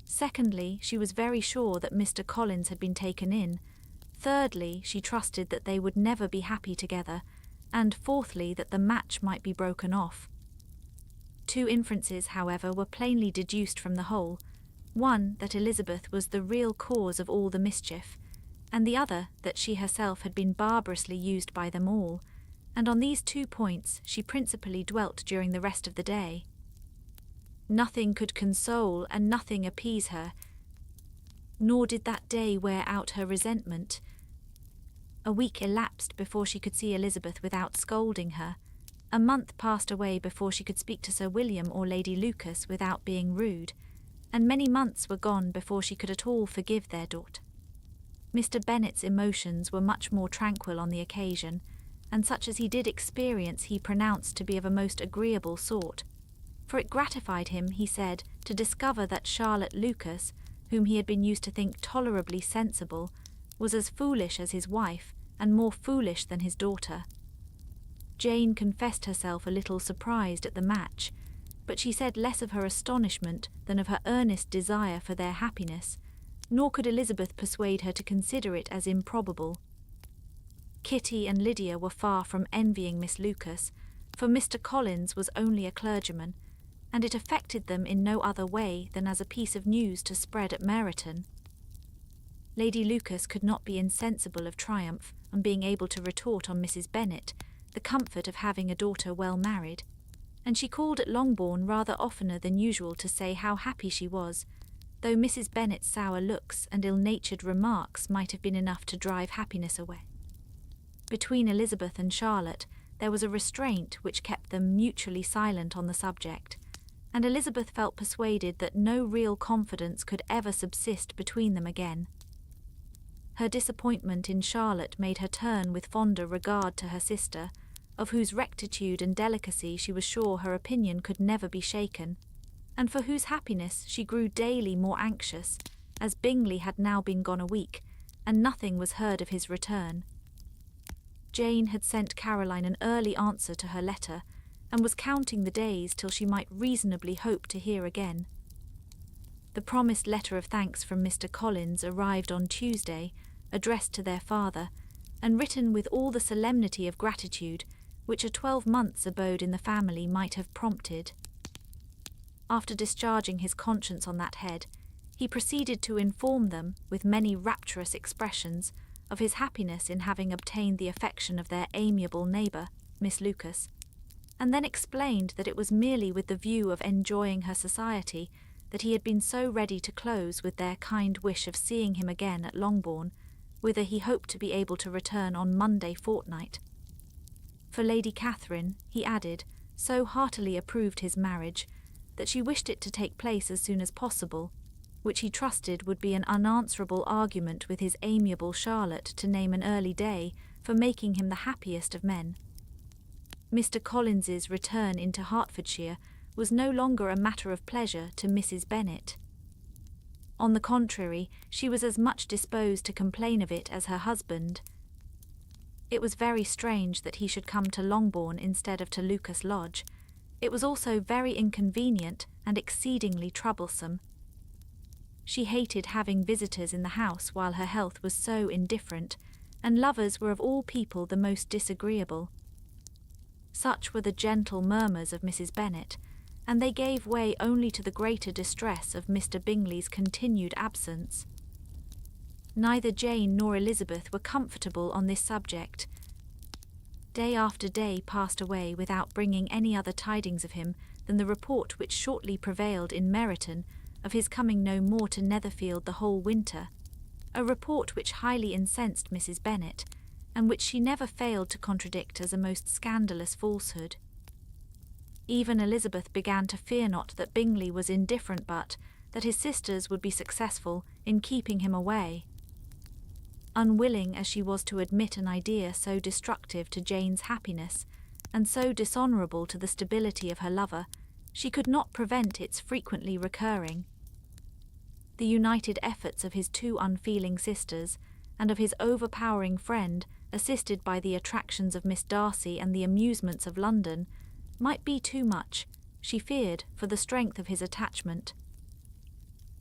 [SPEAKER 2] Secondly, she was very sure that Mr. Collins had been taken in. Thirdly, she trusted that they would never be happy together, and fourthly, that the match might be broken off. Two inferences, however, were plainly deduced from the whole: one, that Elizabeth was the real cause of all the mischief, and the other, that she herself had been barbarously used by them all, and on these 2 points she principally dwelt during the rest of the day. Nothing could console and nothing appease her, nor did that day wear out her resentment. A week elapsed before she could see Elizabeth without scolding her. A month passed away before she could speak to Sir William or Lady Lucas without being rude, and many months were gone before she could at all forgive their daughter. Mr. Bennet's emotions were much more tranquil on the occasion, and such as he did experience he pronounced to be of a most agreeable sort, for it gratified him, he said, to discover that Charlotte Lucas, whom he had been used to think tolerably sensible, was as foolish as his wife, and more foolish than his daughter. Jane confessed herself a little surprised at the match, but she said less of her astonishment than of her earnest desire for their happiness, nor could Elizabeth persuade her to consider it as improbable. Kitty and Lydia were far from envying Miss Lucas, for Mr. Collins was only a clergyman, and it affected them in no other way than as a piece of news to spread at Meryton. Lady Lucas could not be insensible of triumph on being able to retort on Mrs. Bennet the comfort of having a daughter well married, and she called at Longbourn rather oftener than usual to say how happy she was, though Mrs. Bennet's sour looks and ill-natured remarks might have been enough to drive happiness away. Between Elizabeth and Charlotte there was a restraint which kept them mutually silent on the subject, and Elizabeth felt persuaded that no real confidence could ever subsist between them again. Her disappointment in Charlotte made her turn with fonder regard to her sister, of whose rectitude and delicacy she was sure her opinion could never be shaken, and for whose happiness she grew daily more anxious, as Bingley had now been gone a week, and nothing was heard of his return. Jane had sent Caroline an early answer to her letter, and was counting the days till she might reasonably hope to hear again. The promised letter of thanks from Mr. Collins arrived on Tuesday, addressed to their father, and written with all the solemnity of gratitude which a 12 months' abode in the family might have prompted. After discharging his conscience on that head, he proceeded to inform them, with many rapturous expressions, of his happiness in having obtained the affection of their amiable neighbour, Miss Lucas, and then explained that it was merely with the view of enjoying her society that he had been so ready to close with their kind wish of seeing him again at Longbourn, whither he hoped to be able to return on Monday fortnight. For Lady Catherine, he added, so heartily approved his marriage, that she wished it to take place as soon as possible, which he trusted would be an unanswerable argument with his amiable Charlotte to name an early day for making him the happiest of men. Mr. Collins's return into Hertfordshire was no longer a matter of pleasure to Mrs. Bennet. On the contrary, she was as much disposed to complain of it as her husband. It was very strange that he should come to Longbourn instead of to Lucas Lodge. It was also very inconvenient and exceedingly troublesome. She hated having visitors in the house while her health was so indifferent, and lovers were of all people the most disagreeable. Such were the gentle murmurs of Mrs. Bennet, and they gave way only to the greater distress of Mr. Bingley's continued absence. neither Jane nor Elizabeth were comfortable on this subject. Day after day passed away without bringing any other tidings of him than the report which shortly prevailed in Meryton of his coming no more to Netherfield the whole winter, a report which highly incensed Mrs. Bennet, and which she never failed to contradict as a most scandalous falsehood. Even Elizabeth began to fear not that Bingley was indifferent, but that his sisters would be successful in keeping him away. Unwilling as she was to admit an idea so destructive to Jane's happiness, and so dishonourable to the stability of her lover, she could not prevent its frequently recurring. The united efforts of his two unfeeling sisters, and of his overpowering friend, assisted by the attractions of Miss Darcy and the amusements of London, might be too much, she feared, for the strength of his attachment.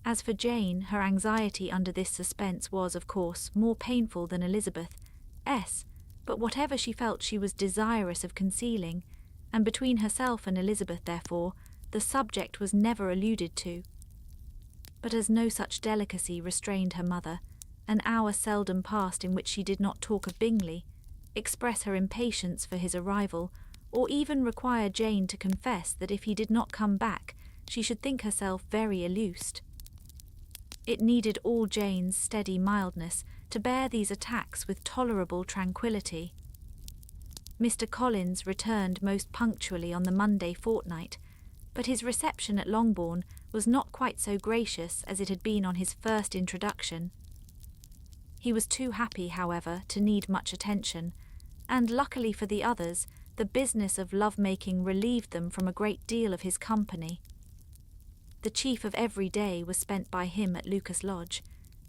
[SPEAKER 2] As for Jane, her anxiety under this suspense was, of course, more painful than Elizabeth's, but whatever she felt she was desirous of concealing, and between herself and Elizabeth, therefore, the subject was never alluded to. But as no such delicacy restrained her mother, an hour seldom passed in which she did not talk of Bingley, express her impatience for his arrival, or even require Jane to confess that if he did not come back, she should think herself very illused. It needed all Jane's steady mildness to bear these attacks with tolerable tranquillity. Mr. Collins returned most punctually on the Monday fortnight, but his reception at Longbourn was not quite so gracious as it had been on his first introduction. He was too happy, however, to need much attention, and luckily for the others, the business of love-making relieved them from a great deal of his company. The chief of every day was spent by him at Lucas Lodge,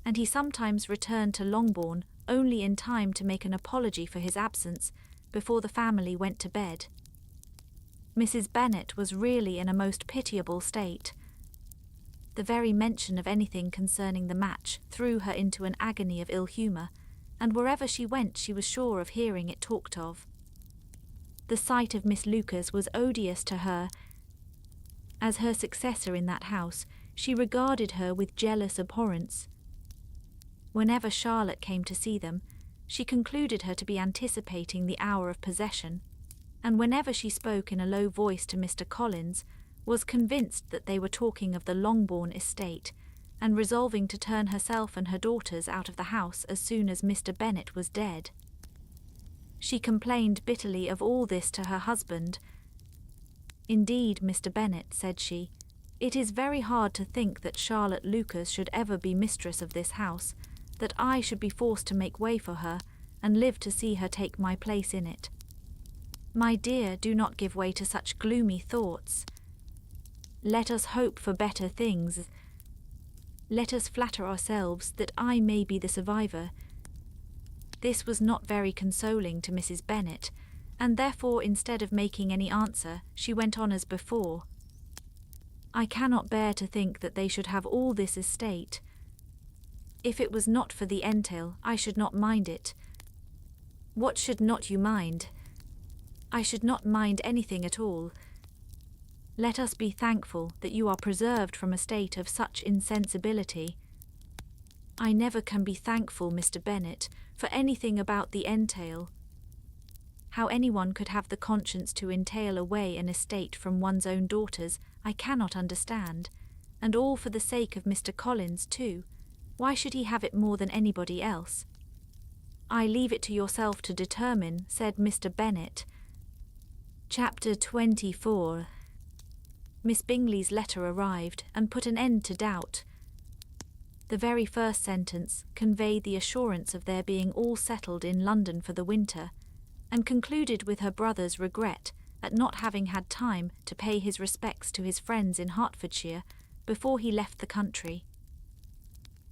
[SPEAKER 2] and he sometimes returned to Longbourn only in time to make an apology for his absence before the family went to bed. Mrs. Bennet was really in a most pitiable state. The very mention of anything concerning the match threw her into an agony of ill humour, and wherever she went she was sure of hearing it talked of. The sight of Miss Lucas was odious to her. As her successor in that house, she regarded her with jealous abhorrence. Whenever Charlotte came to see them, she concluded her to be anticipating the hour of possession, and whenever she spoke in a low voice to Mr. Collins, was convinced that they were talking of the Longbourn estate, and resolving to turn herself and her daughters out of the house as soon as Mr. Bennet was dead. She complained bitterly of all this to her husband. "Indeed, Mr. Bennet," said she, "it is very hard to think that Charlotte Lucas should ever be mistress of this house, that I should be forced to make way for her, and live to see her take my place in it. My dear, do not give way to such gloomy thoughts. Let us hope for better things. Let us flatter ourselves that I may be the survivor." This was not very consoling to Mrs. Bennet, and therefore instead of making any answer, she went on as before. "I cannot bear to think that they should have all this estate. If it was not for the entail, I should not mind it." "What should not you mind?" "I should not mind anything at all. Let us be thankful that you are preserved from a state of such insensibility." "I never can be thankful, Mr. Bennet, for anything about the entail. How anyone could have the conscience to entail away an estate from one's own daughters, I cannot understand, and all for the sake of Mr. Collins too. Why should he have it more than anybody else?" "I leave it to yourself to determine," said Mr. Bennet. Chapter 24. Miss Bingley's letter arrived, and put an end to doubt. The very first sentence conveyed the assurance of their being all settled in London for the winter, and concluded with her brother's regret at not having had time to pay his respects to his friends in Hertfordshire before he left the country.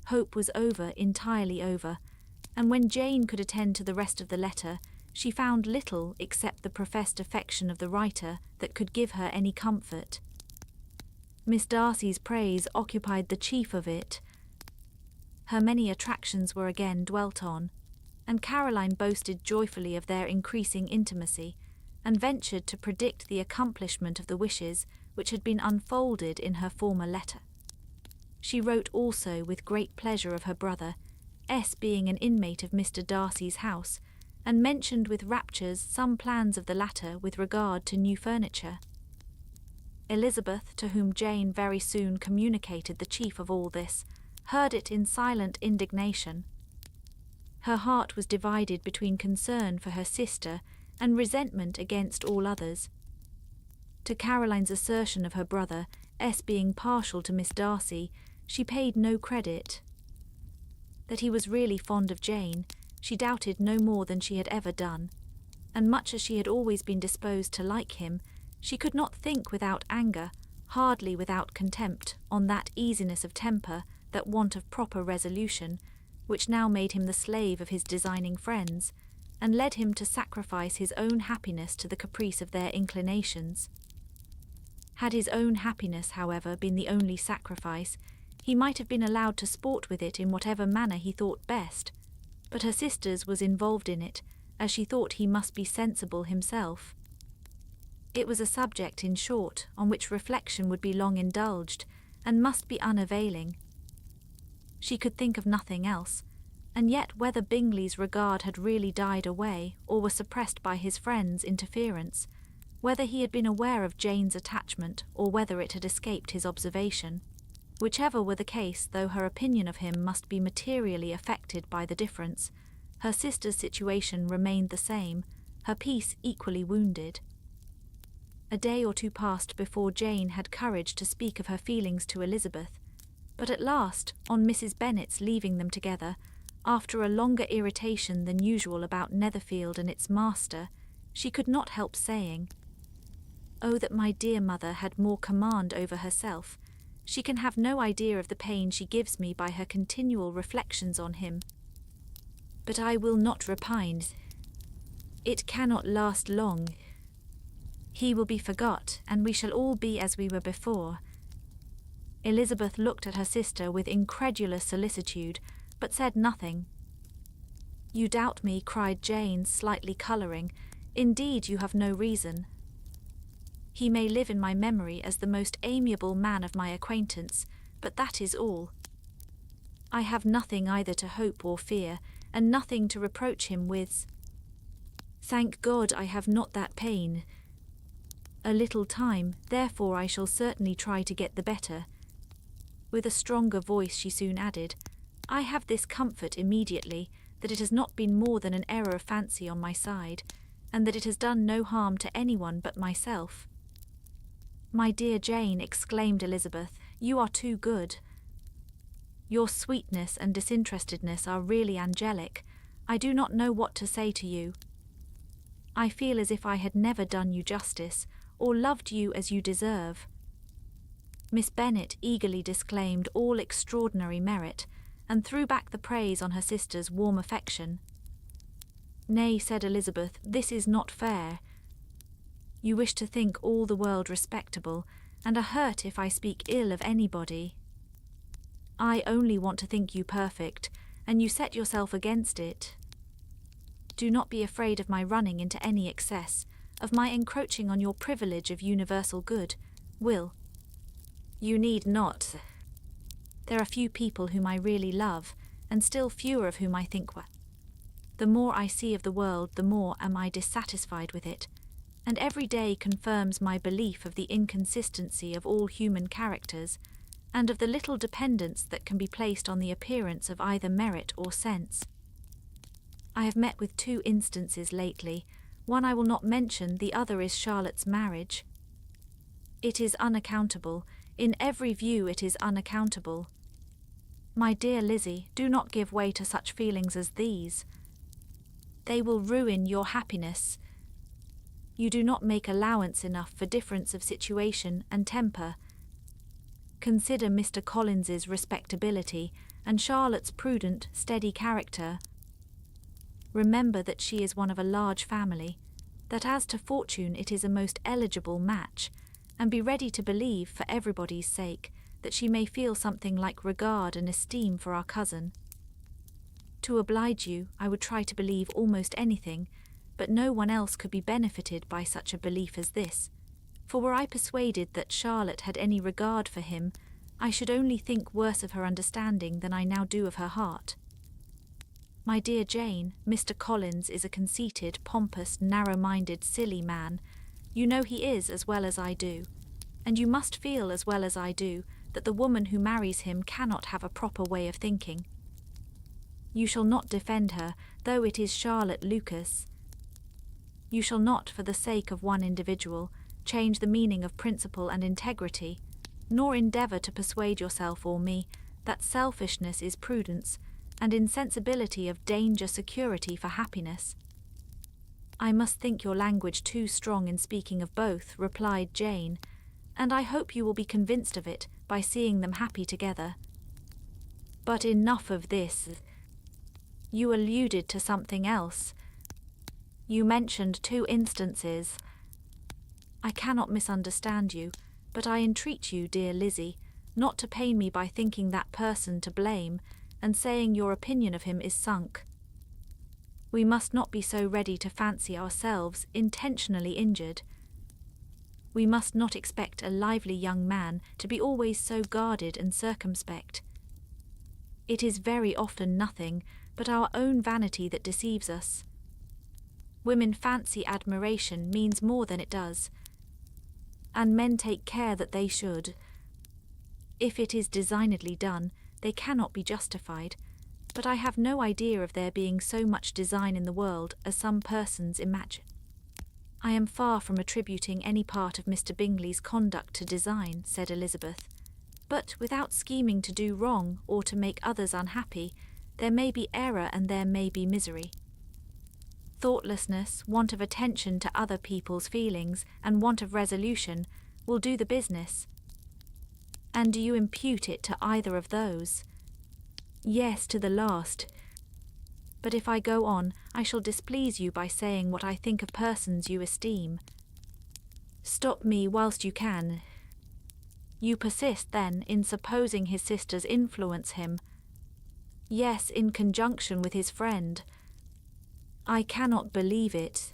[SPEAKER 2] Hope was over, entirely over, and when Jane could attend to the rest of the letter, she found little except the professed affection of the writer that could give her any comfort. Miss Darcy's praise occupied the chief of it. Her many attractions were again dwelt on, and Caroline boasted joyfully of their increasing intimacy, and ventured to predict the accomplishment of the wishes which had been unfolded in her former letter. She wrote also with great pleasure of her brother, S being an inmate of Mr. Darcy's house, and mentioned with raptures some plans of the latter with regard to new furniture. Elizabeth, to whom Jane very soon communicated the chief of all this, heard it in silent indignation. Her heart was divided between concern for her sister and resentment against all others. To Caroline's assertion of her brother, S being partial to Miss Darcy, she paid no credit. That he was really fond of Jane, she doubted no more than she had ever done, and much as she had always been disposed to like him, she could not think without anger, hardly without contempt, on that easiness of temper, that want of proper resolution, which now made him the slave of his designing friends, and led him to sacrifice his own happiness to the caprice of their inclinations. Had his own happiness, however, been the only sacrifice, he might have been allowed to sport with it in whatever manner he thought best, but her sister's was involved in it, as she thought he must be sensible himself. It was a subject, in short, on which reflection would be long indulged, and must be unavailing. She could think of nothing else, and yet whether Bingley's regard had really died away, or was suppressed by his friends' interference, whether he had been aware of Jane's attachment, or whether it had escaped his observation, whichever were the case, though her opinion of him must be materially affected by the difference, her sister's situation remained the same, her peace equally wounded. A day or two passed before Jane had courage to speak of her feelings to Elizabeth, but at last, on Mrs. Bennet's leaving them together, after a longer irritation than usual about Netherfield and its master, she could not help saying, "Oh, that my dear mother had more command over herself! She can have no idea of the pain she gives me by her continual reflections on him. But I will not repine. It cannot last long. He will be forgot, and we shall all be as we were before." Elizabeth looked at her sister with incredulous solicitude, but said nothing. "You doubt me," cried Jane, slightly colouring. "Indeed, you have no reason. He may live in my memory as the most amiable man of my acquaintance, but that is all. I have nothing either to hope or fear, and nothing to reproach him with. Thank God I have not that pain. A little time, therefore I shall certainly try to get the better." With a stronger voice she soon added, "I have this comfort immediately, that it has not been more than an error of fancy on my side, and that it has done no harm to anyone but myself." "My dear Jane," exclaimed Elizabeth, "you are too good. Your sweetness and disinterestedness are really angelic. I do not know what to say to you. I feel as if I had never done you justice, or loved you as you deserve." Miss Bennet eagerly disclaimed all extraordinary merit, and threw back the praise on her sister's warm affection. "Nay," said Elizabeth, "this is not fair. You wish to think all the world respectable, and are hurt if I speak ill of anybody. I only want to think you perfect, and you set yourself against it. Do not be afraid of my running into any excess, of my encroaching on your privilege of universal good. You need not. There are few people whom I really love, and still fewer of whom I think well. The more I see of the world, the more am I dissatisfied with it, and every day confirms my belief of the inconsistency of all human characters, and of the little dependence that can be placed on the appearance of either merit or sense. I have met with 2 instances lately. One I will not mention, the other is Charlotte's marriage. It is unaccountable. In every view it is unaccountable. My dear Lizzie, do not give way to such feelings as these. They will ruin your happiness. You do not make allowance enough for difference of situation and temper. Consider Mr. Collins's respectability, and Charlotte's prudent, steady character. Remember that she is one of a large family, that as to fortune it is a most eligible match, and be ready to believe, for everybody's sake, that she may feel something like regard and esteem for our cousin. To oblige you, I would try to believe almost anything, but no one else could be benefited by such a belief as this, for were I persuaded that Charlotte had any regard for him, I should only think worse of her understanding than I now do of her heart. My dear Jane, Mr. Collins is a conceited, pompous, narrow-minded, silly man. You know he is as well as I do. And you must feel as well as I do that the woman who marries him cannot have a proper way of thinking. You shall not defend her, though it is Charlotte Lucas. You shall not, for the sake of one individual, change the meaning of principle and integrity, nor endeavour to persuade yourself or me that selfishness is prudence, and insensibility of danger security for happiness. I must think your language too strong in speaking of both, replied Jane, and I hope you will be convinced of it by seeing them happy together. But enough of this. You alluded to something else. You mentioned 2 instances. I cannot misunderstand you, but I entreat you, dear Lizzie, not to pain me by thinking that person to blame, and saying your opinion of him is sunk. We must not be so ready to fancy ourselves intentionally injured. We must not expect a lively young man to be always so guarded and circumspect. It is very often nothing but our own vanity that deceives us. Women fancy admiration means more than it does, and men take care that they should. If it is designedly done, they cannot be justified, but I have no idea of there being so much design in the world as some persons imagine. I am far from attributing any part of Mr. Bingley's conduct to design, said Elizabeth, but without scheming to do wrong or to make others unhappy, there may be error and there may be misery. Thoughtlessness, want of attention to other people's feelings, and want of resolution will do the business. And do you impute it to either of those? Yes, to the last. But if I go on, I shall displease you by saying what I think of persons you esteem. Stop me whilst you can. You persist, then, in supposing his sisters influence him. Yes, in conjunction with his friend. I cannot believe it.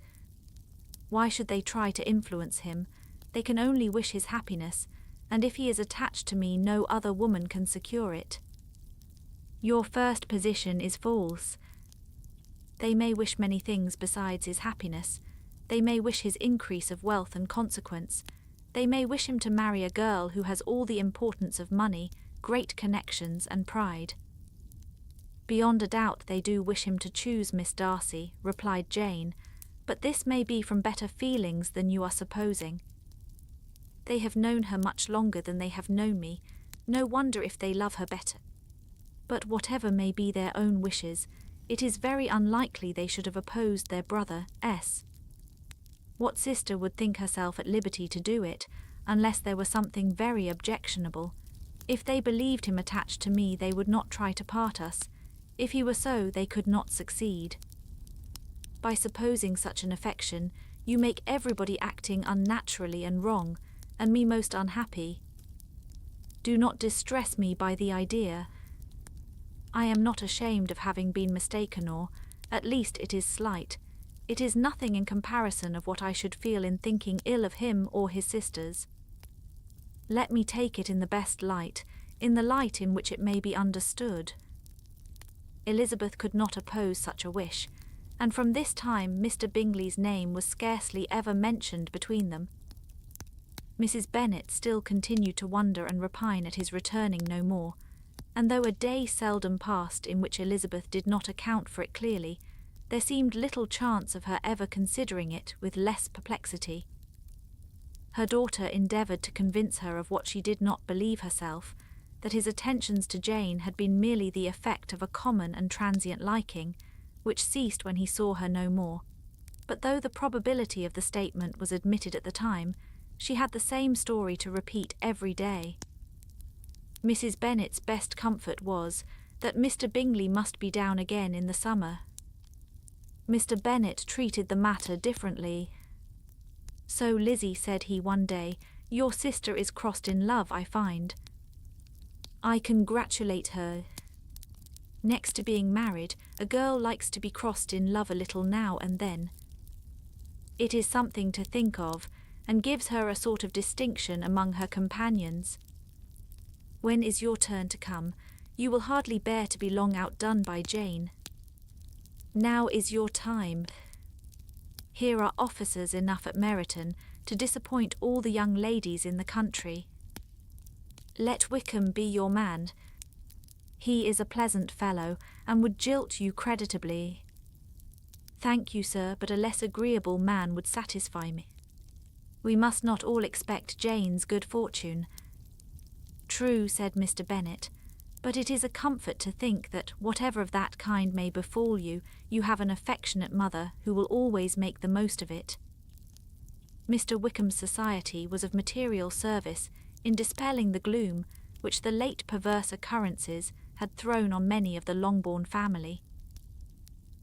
[SPEAKER 2] Why should they try to influence him? They can only wish his happiness, and if he is attached to me, no other woman can secure it. Your first position is false. They may wish many things besides his happiness. They may wish his increase of wealth and consequence. They may wish him to marry a girl who has all the importance of money, great connections, and pride. Beyond a doubt they do wish him to choose Miss Darcy, replied Jane, but this may be from better feelings than you are supposing. They have known her much longer than they have known me. No wonder if they love her better. But whatever may be their own wishes, it is very unlikely they should have opposed their brother, S. What sister would think herself at liberty to do it, unless there were something very objectionable? If they believed him attached to me, they would not try to part us. If he were so, they could not succeed. By supposing such an affection, you make everybody acting unnaturally and wrong, and me most unhappy. Do not distress me by the idea. I am not ashamed of having been mistaken, or, at least, it is slight. It is nothing in comparison of what I should feel in thinking ill of him or his sisters. Let me take it in the best light, in the light in which it may be understood. Elizabeth could not oppose such a wish, and from this time Mr. Bingley's name was scarcely ever mentioned between them. Mrs. Bennet still continued to wonder and repine at his returning no more, and though a day seldom passed in which Elizabeth did not account for it clearly, there seemed little chance of her ever considering it with less perplexity. Her daughter endeavoured to convince her of what she did not believe herself, that his attentions to Jane had been merely the effect of a common and transient liking, which ceased when he saw her no more. But though the probability of the statement was admitted at the time, she had the same story to repeat every day. Mrs. Bennet's best comfort was that Mr. Bingley must be down again in the summer. Mr. Bennet treated the matter differently. So, Lizzie, said he one day, your sister is crossed in love, I find. I congratulate her. Next to being married, a girl likes to be crossed in love a little now and then. It is something to think of, and gives her a sort of distinction among her companions. When is your turn to come? You will hardly bear to be long outdone by Jane. Now is your time. Here are officers enough at Meryton to disappoint all the young ladies in the country. Let Wickham be your man. He is a pleasant fellow, and would jilt you creditably. Thank you, sir, but a less agreeable man would satisfy me. We must not all expect Jane's good fortune. True, said Mr. Bennet, but it is a comfort to think that whatever of that kind may befall you, you have an affectionate mother who will always make the most of it. Mr. Wickham's society was of material service in dispelling the gloom which the late perverse occurrences had thrown on many of the Longbourn family.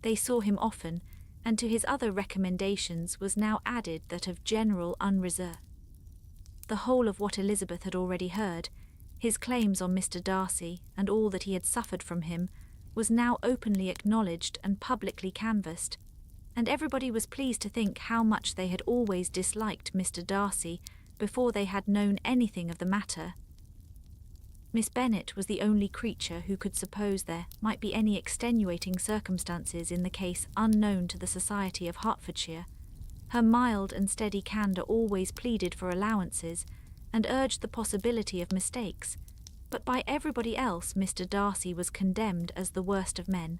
[SPEAKER 2] They saw him often, and to his other recommendations was now added that of general unreserve. The whole of what Elizabeth had already heard, his claims on Mr. Darcy and all that he had suffered from him, was now openly acknowledged and publicly canvassed, and everybody was pleased to think how much they had always disliked Mr. Darcy before they had known anything of the matter. Miss Bennet was the only creature who could suppose there might be any extenuating circumstances in the case unknown to the society of Hertfordshire. Her mild and steady candour always pleaded for allowances, and urged the possibility of mistakes, but by everybody else Mr. Darcy was condemned as the worst of men.